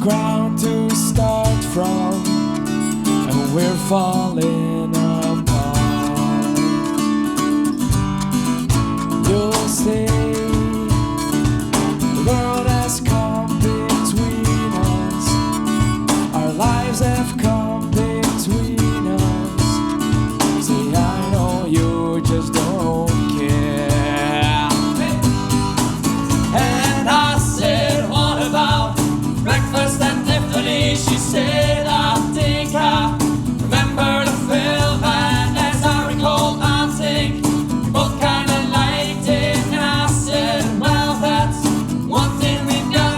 ground to start from, and we're falling apart. You'll say the world has come between us, our lives have come between us. Say I know you just don't care. And I said, what about Breakfast at Tiffanies? She said, I think I remember the film, and as I recall, I think we both kind of liked it. And I said, well, that's one thing we've got.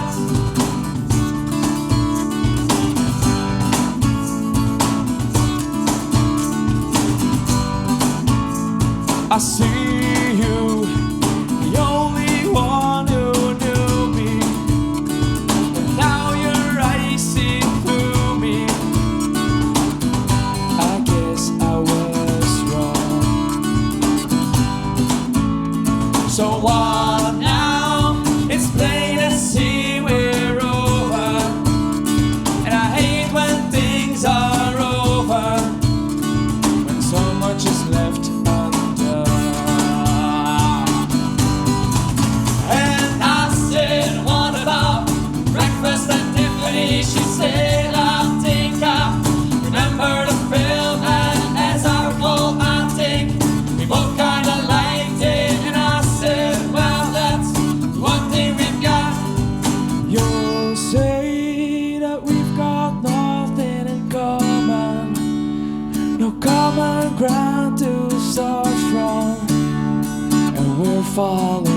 I see you, the only one who knew me, but now you're icing through me. I guess I was wrong. So what now? It's plain to see we're over, and I hate when things are over, when so much is left undone. And I said, what about Breakfast at Tiffanies? She said, I think I remember the film, and as I recall, I think we both kind of liked it. And I said, well, that's one thing we've got. You'll say that we've got nothing in common, no common ground to start from, and we're falling